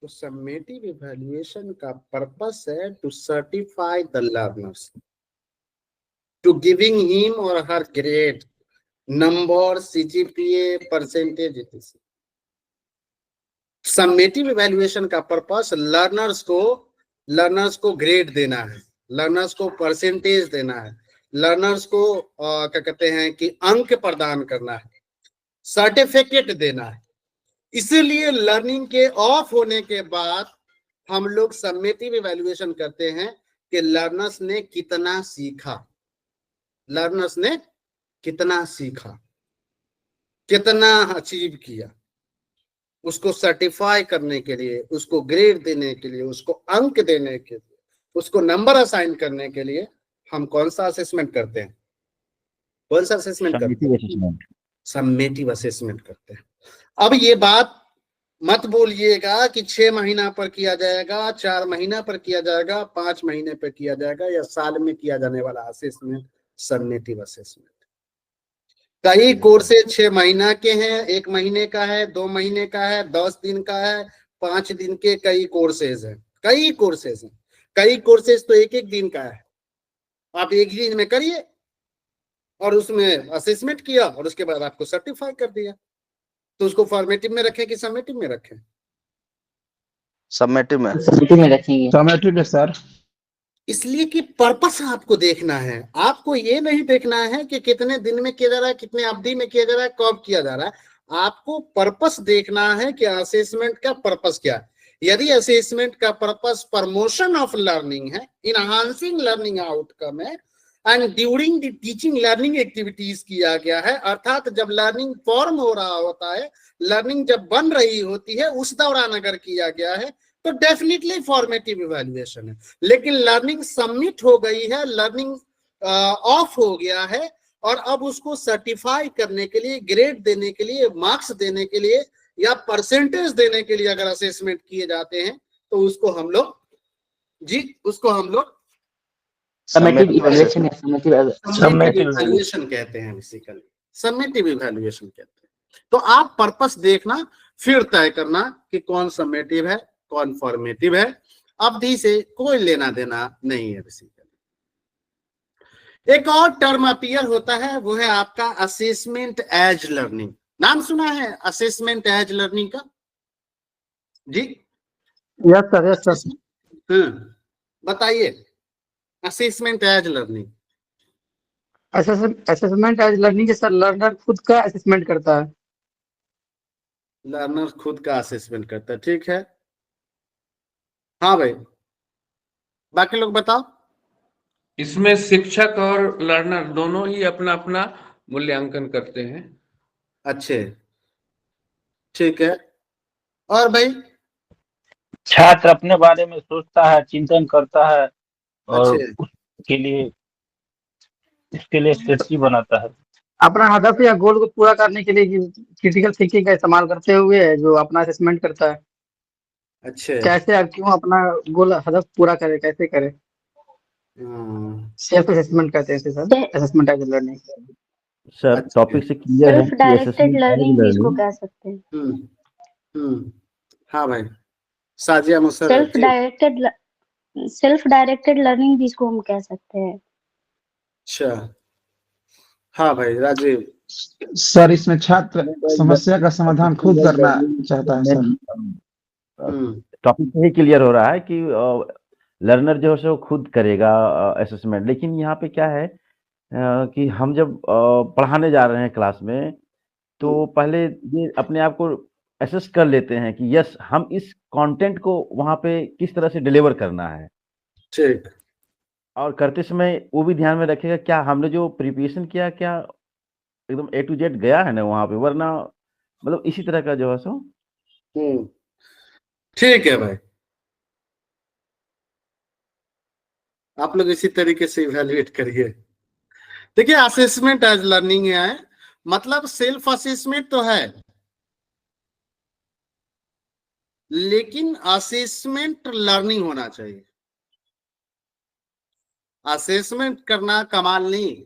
तो समेटिव इवैल्यूएशन का पर्पस है to certify the learners, to giving him or her grade, number, CGPA, percentage etc. Summative evaluation का पर्पस लर्नर्स को ग्रेड देना है, लर्नर्स को परसेंटेज देना है, लर्नर्स को क्या कहते हैं कि अंक प्रदान करना है, सर्टिफिकेट देना है. इसीलिए लर्निंग के ऑफ होने के बाद हम लोग समेटिव इवैल्यूएशन करते हैं कि लर्नर्स ने कितना सीखा, लर्नर्स ने कितना सीखा, कितना अचीव किया. उसको सर्टिफाई करने के लिए, उसको ग्रेड देने के लिए, उसको अंक देने के लिए, उसको नंबर असाइन करने के लिए हम कौन सा असेसमेंट करते हैं? कौन सा असेसमेंट करते हैं? समेटिव असेसमेंट करते हैं. अब ये बात मत बोलिएगा कि 6 महीना पर किया जाएगा, 4 महीना पर किया जाएगा, 5 महीने पर किया जाएगा या साल में किया जाने वाला असेसमेंट समेटिव असेसमेंट. कई कोर्सेज 6 महीना के हैं, 1 महीने का है, 2 महीने का है, 10 दिन का है, 5 दिन के कई कोर्सेज हैं. कई कोर्सेज तो 1-1 दिन का है. आप 1 दिन में करिए और उसमें असेसमेंट किया और उसके बाद आपको सर्टिफाई कर दिया. तो उसको फॉर्मेटिव में रखें कि समेटिव में रखें? समेटिव में रखेंगे. समेटिव में सर. इसलिए कि पर्पस आपको देखना है, आपको ये नहीं देखना है कि कितने दिन में किया जा रहा है, कितने अवधि में किया जा रहा है, कब किया जा रहा है. आपको पर्पस देखना है कि असेसमेंट का पर्पस क्या है. यदि असेसमेंट का पर्पस प्रमोशन ऑफ लर्निंग है, इनहांसिंग लर्निंग आउटकम है, and during the teaching learning activities किया गया है, अर्थात जब लर्निंग फॉर्म हो रहा होता है, लर्निंग जब बन रही होती है उस दौरान अगर किया गया है तो डेफिनेटली फॉर्मेटिव इवैल्यूएशन है। लेकिन लर्निंग सबमिट हो गई है, लर्निंग ऑफ हो गया है और अब उसको सर्टिफाई करने के लिए, ग्रेड देने के लिए, मार्क्स देने के लिए या परसेंटेज देने के लिए अगर असेसमेंट किए जाते हैं तो उसको हम लोग समेटिव इवैल्यूएशन या समेटिव इवैल्यूएशन कहते हैं, बेसिकली समेटिव इवैल्यूएशन कहते हैं। तो आप पर्पस देखना, फिर तय करना कि कौन समेटिव है कौन फॉर्मेटिव है, अवधि से कोई लेना देना नहीं है बेसिकली। एक और टर्म अपीयर होता है, वो है आपका असेसमेंट एज लर्निंग। नाम सुना है असेसमेंट एज लर्निंग का? जी यस सर, यस सर। बताइए assessment as learning. Assessment as learning sir, learner खुद का असेसमेंट करता है। लर्नर खुद का असेसमेंट करता है, ठीक है। हाँ भाई, बाकी लोग बताओ। इसमें शिक्षक और लर्नर दोनों ही अपना अपना मूल्यांकन करते हैं। अच्छे, ठीक है। और भाई छात्र अपने बारे में सोचता है, चिंतन करता है और उसके लिए स्ट्रेटजी बनाता है। अपना हदफ या गोल को पूरा करने के लिए क्रिटिकल थिंकिंग का इस्तेमाल करते हुए जो अपना असेसमेंट करता है। अच्छे, कैसे और क्यों अपना गोल हदफ पूरा करे, कैसे करे, सेल्फ असेसमेंट कहते हैं sir, assessment as learning. Sir topic से क्लियर है सेल्फ डायरेक्टेड लर्निंग भी इसको कह सकते हैं। हाँ भाई, साजिया मुसर, सेल्फ डायरेक्टेड लर्निंग भी इसको हम कह सकते हैं। अच्छा, हाँ भाई राजीव। सर इसमें छात्र समस्या का समाधान खुद करना चाहता है सर। टॉपिक से ही क्लियर हो रहा है कि लर्नर जो है वो खुद करेगा असेसमेंट। लेकिन यहाँ पे क्या है कि हम जब पढ़ाने जा रहे हैं क्लास में तो पहले ये अपने आप को असेस कर लेते हैं कि यस हम इस कंटेंट को वहाँ पे किस तरह से डिलीवर करना है। ठीक। और करते समय वो भी ध्यान में रखेगा क्या हमने जो प्रिपरेशन किया क्या एकदम A to Z गया है ना वहाँ पे, वरना मतलब इसी तरह का जो है सो। ठीक है भाई, आप लोग इसी तरीके से इवैल्यूएट करिए। देखिए असेसमेंट एज लर्निंग है, मतलब सेल्फ असेसमेंट तो है, लेकिन असेसमेंट लर्निंग होना चाहिए। असेसमेंट करना कमाल नहीं,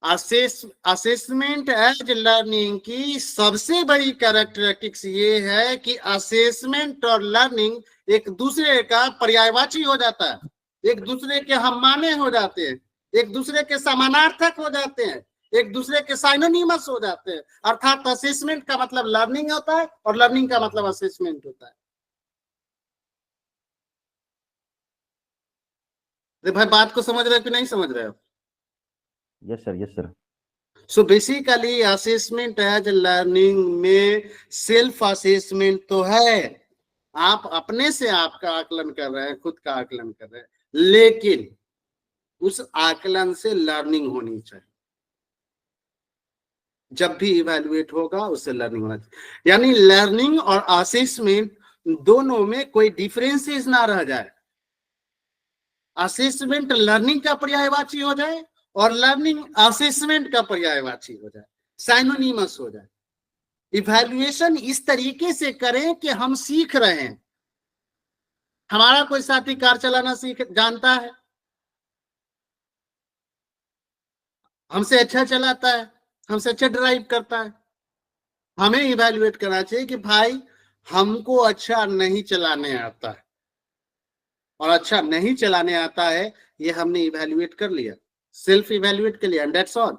असेसमेंट एज लर्निंग की सबसे बड़ी कैरेक्टरिस्टिक्स ये है कि असेसमेंट और लर्निंग एक दूसरे का पर्यायवाची हो जाता है, एक दूसरे के हम माने हो जाते हैं, एक दूसरे के समानार्थक हो जाते हैं, एक दूसरे के साइनोनिमस हो जाते हैं। अर्थात असेसमेंट का मतलब लर्निंग होता है और लर्निंग का मतलब असेसमेंट होता है। भाई बात को समझ रहे हो कि नहीं समझ रहे हो? Yes sir, yes sir. So basically assessment as learning में सेल्फ असेसमेंट तो है, आप अपने से आपका आकलन कर रहे हैं, खुद का आकलन कर रहे हैं, लेकिन उस आकलन से लर्निंग होनी चाहिए। जब भी इवैल्यूएट होगा उससे लर्निंग होना चाहिए, यानी लर्निंग और असेसमेंट दोनों में कोई डिफरेंसेस ना रह जाए। असेसमेंट लर्निंग का पर्यायवाची हो जाए और लर्निंग असेसमेंट का पर्यायवाची हो जाए, साइनोनिमस हो जाए। इवैल्यूएशन इस तरीके से करें कि हम सीख रहे हैं। हमारा कोई साथी कार चलाना जानता है, हमसे अच्छा चलाता है, हमसे अच्छा ड्राइव करता है, हमें इवैल्यूएट करना चाहिए कि भाई हमको अच्छा नहीं चलाने आता है और अच्छा नहीं चलाने आता है, ये हमने इवैल्यूएट कर लिया, सेल्फ इवैल्यूएट कर लिया, दैट्स ऑल।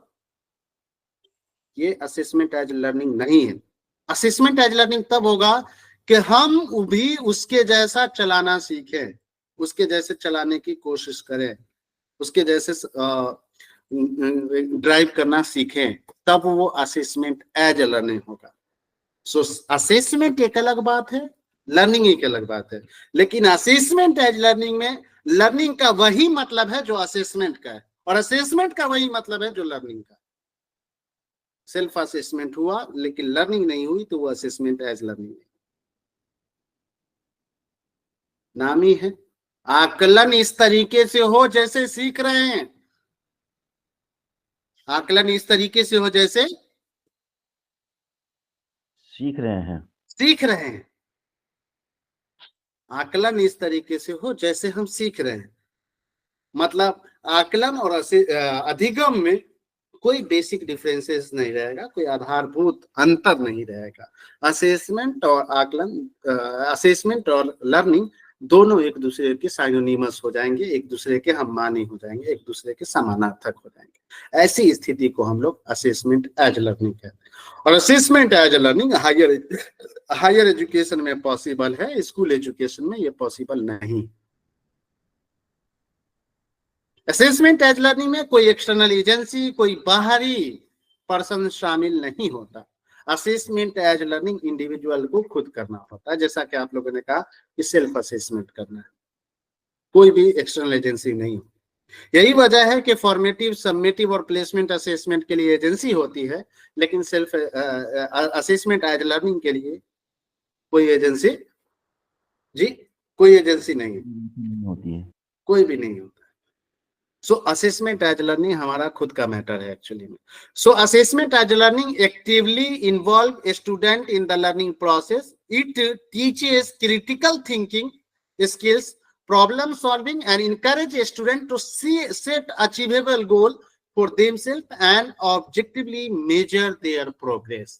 ये असेसमेंट एज लर्निंग नहीं है। असेसमेंट एज लर्निंग तब होगा कि हम भी उसके जैसा चलाना सीखें, उसके जैसे चलाने की कोशिश करें, उसके जैसे ड्राइव करना सीखें, तब वो असेसमेंट एज लर्निंग होगा। सो असेसमेंट एक अलग बात है, लर्निंग एक अलग बात है, लेकिन असेसमेंट एज लर्निंग में लर्निंग का वही मतलब है जो असेसमेंट का है, और असेसमेंट का वही मतलब है जो लर्निंग का। सेल्फ असेसमेंट हुआ लेकिन लर्निंग नहीं हुई तो वो असेसमेंट एज लर्निंग नहीं। नाम ही है, आकलन इस तरीके से हो जैसे सीख रहे हैं, आकलन इस तरीके से हो जैसे सीख रहे हैं, सीख रहे हैं। आकलन इस तरीके से हो जैसे हम सीख रहे हैं, मतलब आकलन और अधिगम में कोई बेसिक डिफरेंसेस नहीं रहेगा, कोई आधारभूत अंतर नहीं रहेगा। असेसमेंट और आकलन, असेसमेंट और लर्निंग दोनों एक दूसरे के साइनोनिमस हो जाएंगे, एक दूसरे के हम मानी हो जाएंगे, एक दूसरे के समानार्थक हो जाएंगे। ऐसी स्थिति को हम लोग असेसमेंट एज लर्निंग कहते हैं। और assessment as learning higher education में पॉसिबल है, स्कूल एजुकेशन में ये पॉसिबल नहीं। असेसमेंट एज लर्निंग में कोई एक्सटर्नल एजेंसी, कोई बाहरी पर्सन शामिल नहीं होता। असेसमेंट एज लर्निंग इंडिविजुअल को खुद करना होता है, जैसा कि आप लोगों ने कहा कि सेल्फ असेसमेंट करना है, कोई भी एक्सटर्नल एजेंसी नहीं। यही वजह है कि फॉर्मेटिव, समेटिव और प्लेसमेंट असेसमेंट के लिए एजेंसी होती है, लेकिन सेल्फ असेसमेंट एज लर्निंग के लिए कोई एजेंसी जी, कोई एजेंसी नहीं होती है, कोई भी नहीं होता। सो असेसमेंट एज लर्निंग हमारा खुद का मैटर है एक्चुअली में। So assessment as learning actively involve a student in the learning process. It teaches critical thinking skills, problem solving and encourage a student to set achievable goal for themselves and objectively measure their progress।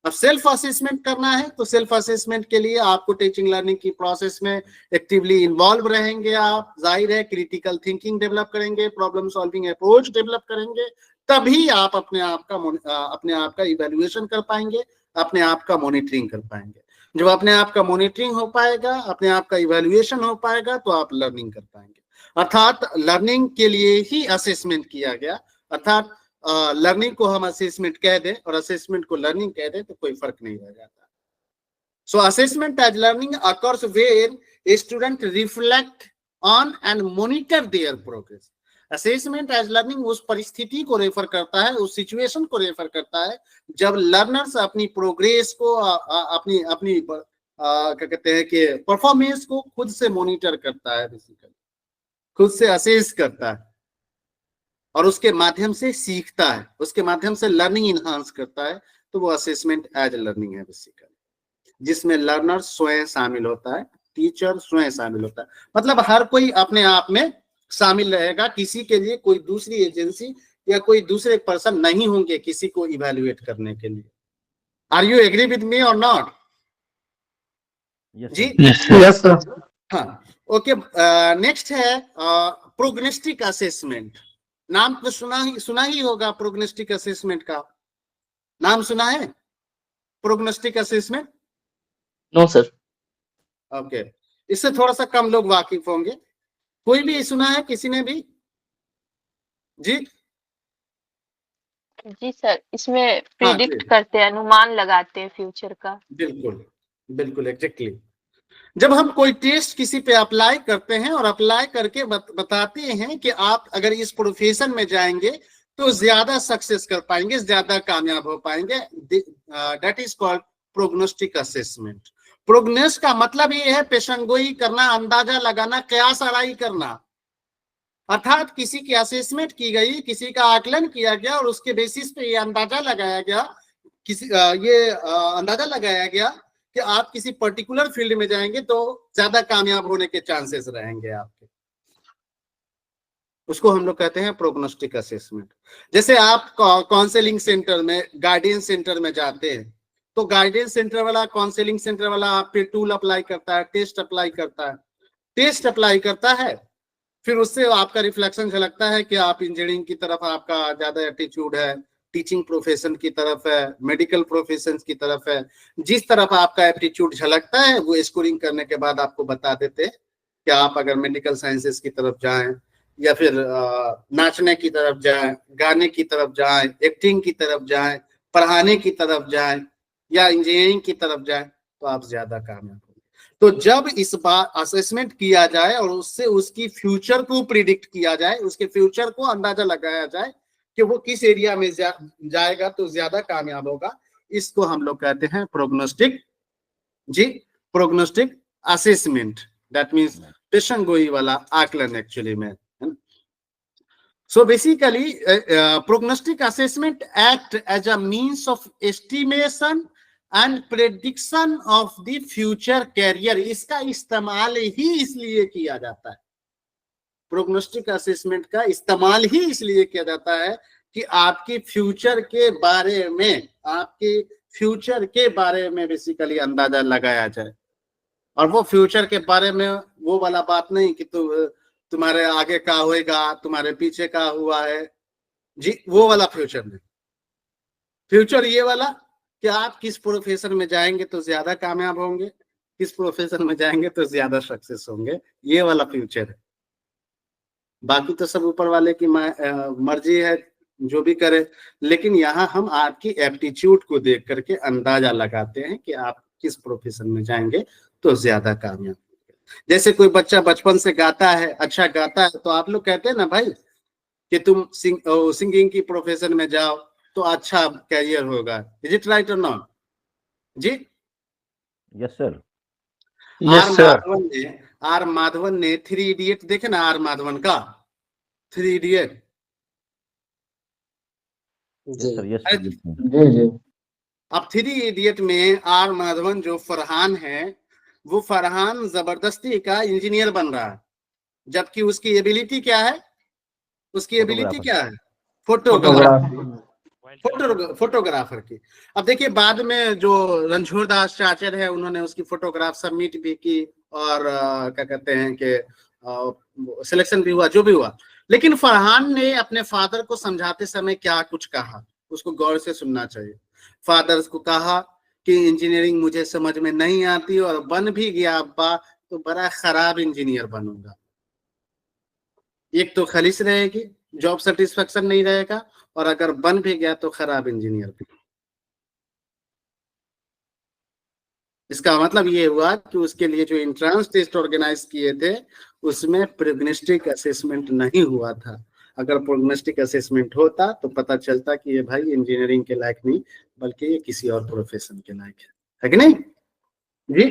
अब self assessment करना है तो self assessment के लिए आपको teaching learning की process में actively involve रहेंगे आप, जाहिर है क्रिटिकल थिंकिंग डेवलप करेंगे, प्रॉब्लम सॉल्विंग अप्रोच डेवलप करेंगे, तभी आप अपने आप का इवैल्यूएशन कर पाएंगे, अपने आप का मॉनिटरिंग कर पाएंगे। जब अपने आप का मॉनिटरिंग हो पाएगा, अपने आप का इवैल्यूएशन हो पाएगा, तो आप लर्निंग कर पाएंगे। अर्थात लर्निंग के लिए ही असेसमेंट किया गया, अर्थात लर्निंग को हम असेसमेंट कह दें और असेसमेंट को लर्निंग कह दें तो कोई फर्क नहीं रह जाता। So assessment as learning occurs where a student reflect on and monitor their progress. Assessment as learning उस परिस्थिति को रेफर करता है, उस सिचुएशन को रेफर करता है जब लर्नर्स अपनी प्रोग्रेस को, अपनी क्या कहते हैं कि परफॉर्मेंस को खुद से मॉनिटर करता है, बेसिकली खुद से असेस करता है और उसके माध्यम से सीखता है, उसके माध्यम से लर्निंग इनहांस करता है, तो वो असेसमेंट एज लर्निंग है बेसिकली, जिसमें लर्नर स्वयं शामिल होता है, टीचर स्वयं शामिल होता है। मतलब हर कोई अपने आप में शामिल रहेगा, किसी के लिए कोई दूसरी एजेंसी या कोई दूसरे पर्सन नहीं होंगे किसी को इवैल्यूएट करने के लिए। Are you agree with me और नॉट? जी यस सर। हाँ, ओके। नेक्स्ट है प्रोग्नोस्टिक असेसमेंट। नाम तो सुना ही होगा, प्रोग्नोस्टिक असेसमेंट का नाम सुना है? Prognostic assessment? No sir. Okay, इससे थोड़ा सा कम लोग वाकिफ होंगे। कोई भी सुना है किसी ने भी? जी जी सर, इसमें प्रिडिक्ट करते हैं, अनुमान लगाते हैं फ्यूचर का। बिल्कुल बिल्कुल एग्जैक्टली। जब हम कोई टेस्ट किसी पे अप्लाई करते हैं और अप्लाई करके बताते हैं कि आप अगर इस प्रोफेशन में जाएंगे तो ज्यादा सक्सेस कर पाएंगे, ज्यादा कामयाब हो पाएंगे, that is called prognostic assessment. Prognosis का मतलब ये है पेशेंगोई करना, अंदाजा लगाना, कयास आराई करना। अर्थात किसी की असेसमेंट की गई, किसी का आकलन किया गया और उसके बेसिस पे ये अंदाजा लगाया गया, अंदाजा लगाया गया कि आप किसी पर्टिकुलर फील्ड में जाएंगे तो ज्यादा कामयाब होने के चांसेस रहेंगे आपके। उसको हम लोग कहते हैं प्रोग्नोस्टिक असेसमेंट। जैसे आप काउंसलिंग सेंटर में, गाइडेंस सेंटर में जाते हैं तो गाइडेंस सेंटर वाला, काउंसलिंग सेंटर वाला आप पे टूल अप्लाई करता है, टेस्ट अप्लाई करता है, फिर उससे आपका रिफ्लेक्शन झलकता है कि आप इंजीनियरिंग की तरफ आपका ज्यादा एटीट्यूड है, टीचिंग प्रोफेशन की तरफ है, मेडिकल प्रोफेशन की तरफ है। जिस तरफ आपका एप्टीट्यूड झलकता है वो स्कोरिंग करने के बाद आपको बता देते हैं कि आप अगर मेडिकल साइंसेस की तरफ जाएं या फिर नाचने की तरफ जाएं, गाने की तरफ जाएं, एक्टिंग की तरफ जाएं, पढ़ाने की तरफ जाएं या इंजीनियरिंग की तरफ जाएं तो आप ज्यादा कामयाब होंगे। तो जब इस बार असेसमेंट किया जाए और उससे उसकी फ्यूचर को प्रिडिक्ट किया जाए, उसके फ्यूचर को अंदाजा लगाया जाए कि वो किस एरिया में जाएगा तो ज्यादा कामयाब होगा, इसको हम लोग कहते हैं प्रोग्नोस्टिक, जी प्रोग्नोस्टिक असेसमेंट। दैट मीन्स पेशन गोई वाला आकलन एक्चुअली में। So basically, prognostic assessment act as a means of estimation and prediction of the future career। इसका इस्तेमाल ही इसलिए किया जाता है, प्रोग्नोस्टिक असेसमेंट का इस्तेमाल ही इसलिए किया जाता है कि आपकी फ्यूचर के बारे में, आपके फ्यूचर के बारे में बेसिकली अंदाजा लगाया जाए। और वो फ्यूचर के बारे में वो वाला बात नहीं कि तुम्हारे आगे का होएगा, तुम्हारे पीछे का हुआ है, जी वो वाला फ्यूचर नहीं। फ्यूचर ये वाला कि आप किस प्रोफेशन में जाएंगे तो ज्यादा कामयाब होंगे, किस प्रोफेशन में जाएंगे तो ज्यादा सक्सेस होंगे, ये वाला फ्यूचर है। बाकी तो सब ऊपर वाले की मर्जी है, जो भी करे। लेकिन यहाँ हम आपकी एप्टीट्यूड को देख करके अंदाजा लगाते हैं कि आप किस प्रोफेशन में जाएंगे तो ज्यादा कामयाब। जैसे कोई बच्चा बचपन से गाता है, अच्छा गाता है, तो आप लोग कहते हैं ना भाई कि तुम सिंगिंग की प्रोफेशन में जाओ तो अच्छा कैरियर होगा। इज इट राइट और नॉट जी? Yes sir. आर माधवन ने 3 इडियट देखे ना, आर माधवन का 3 इडियट। अब 3 इडियट में आर माधवन जो फरहान है, वो फरहान जबरदस्ती का इंजीनियर बन रहा है, जबकि उसकी एबिलिटी क्या है? उसकी एबिलिटी क्या है? फोटोग्राफर की। अब देखिए बाद में जो रणछोड़ दास चाचर है, उन्होंने उसकी फोटोग्राफ सबमिट भी की और क्या कहते हैं कि सिलेक्शन भी हुआ, जो भी हुआ। लेकिन फरहान ने अपने फादर को समझाते समय क्या कुछ कहा, उसको गौर से सुनना चाहिए। फादर को कहा कि इंजीनियरिंग मुझे समझ में नहीं आती और बन भी गया अब्बा तो बड़ा खराब इंजीनियर बनूंगा। एक तो खलीस रहेगी, जॉब सेटिस्फेक्शन नहीं रहेगा, और अगर बन भी गया तो खराब इंजीनियर भी। इसका मतलब ये हुआ कि उसके लिए जो एंट्रेंस टेस्ट ऑर्गेनाइज किए थे उसमें प्रोग्नोस्टिक असेसमेंट नहीं हुआ था। अगर प्रोग्नोस्टिक असेसमेंट होता तो पता चलता कि ये भाई इंजीनियरिंग के लायक नहीं बल्कि ये किसी और प्रोफेशन के लायक है कि नहीं जी?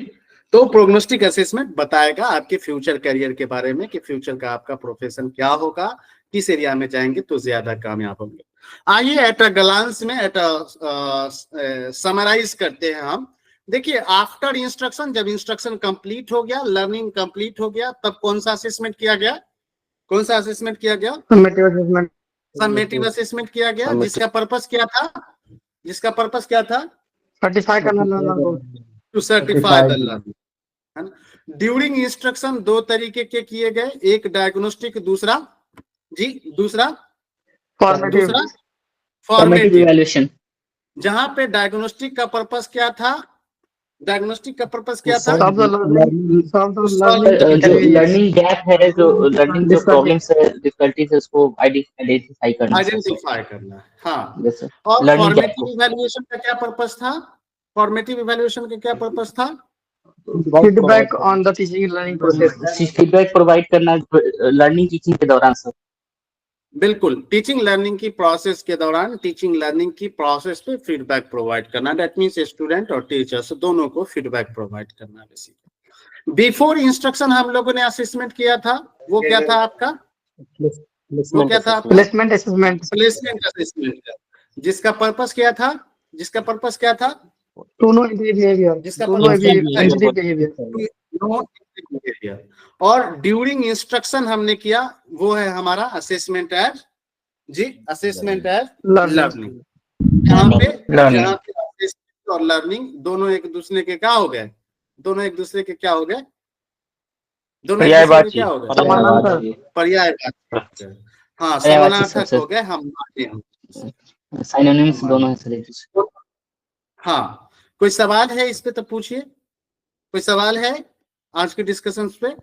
तो प्रोग्नोस्टिक असेसमेंट बताएगा आपके फ्यूचर करियर के बारे में कि फ्यूचर का आपका प्रोफेशन क्या होगा, किस एरिया में जाएंगे तो ज्यादा कामयाब होंगे। आइए एट अ ग्लांस में समराइज करते हैं हम। देखिए आफ्टर इंस्ट्रक्शन, जब इंस्ट्रक्शन कंप्लीट हो गया, लर्निंग कंप्लीट हो गया, तब कौन सा असेसमेंट किया गया? कौन सा असेसमेंट किया गया? समेटिव असेसमेंट किया गया। जिसका पर्पस क्या था? जिसका पर्पस क्या था? सर्टिफाई करना लर्नर को, to certify the learner. During instruction 2 तरीके के किए गए, एक डायग्नोस्टिक, दूसरा फॉर्मेटिव इवैल्यूएशन। जहां पे डायग्नोस्टिक का पर्पस क्या था? डायग्नोस्टिक का पर्पस क्या था? जो लर्निंग गैप है, जो लर्निंग जो प्रॉब्लम्स है, डिफिकल्टीज है, उसको आइडेंटिफाई करना। हाँ। और फॉर्मेटिव इवैल्यूएशन का क्या पर्पस था? फॉर्मेटिव इवैल्यूएशन का क्या पर्पस था? Feedback on the teaching learning process. Feedback provide करना लर्निंग टीचिंग के दौरान सर। बिल्कुल, टीचिंग लर्निंग की प्रोसेस के दौरान टीचिंग लर्निंग की प्रोसेस पे फीडबैक प्रोवाइड करना। दैट मींस स्टूडेंट और टीचर्स दोनों को फीडबैक प्रोवाइड करना। बेसिकली बिफोर इंस्ट्रक्शन हम लोगों ने असेसमेंट किया था, वो क्या था आपका? वो क्या था? Placement assessment. प्लेसमेंट असेसमेंट, जिसका पर्पस क्या था? जिसका पर्पस क्या था? दोनों बिहेवियर, जिसका बिहेवियर। और ड्यूरिंग इंस्ट्रक्शन हमने किया, वो है हमारा assessment as assessment as learning. यहाँ पे असेसमेंट और लर्निंग दोनों एक दूसरे के क्या हो गए? दोनों एक दूसरे के क्या हो गए? दोनों एक दूसरे के क्या हो गए? पर्यायवाची। हाँ, समानार्थक हो गए। हम सिनोनिम्स दोनों है। हाँ, कोई सवाल है इस पे तो पूछिए। कोई सवाल है आज के डिस्कशन पे?